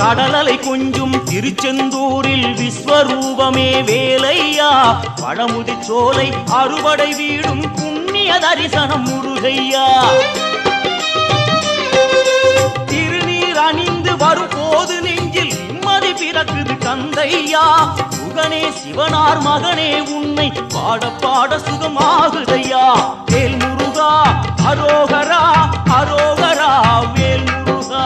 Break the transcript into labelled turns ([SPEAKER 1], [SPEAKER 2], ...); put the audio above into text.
[SPEAKER 1] கடலலை கொஞ்சும் திருச்செந்தூரில் விஸ்வரூபமே வேலையா பழமுதி சோலை அறுபடை வீடும் புண்ணிய தரிசனம் முருகையா திருநீர் அணிந்து வரும் போது நெஞ்சில் நிம்மதி பிறக்குது கந்தையா முகனே சிவனார் மகனே உன்னை பாட பாட சுகமாகுதையா வேல் முருகா அரோகரா அரோகரா வேல் முருகா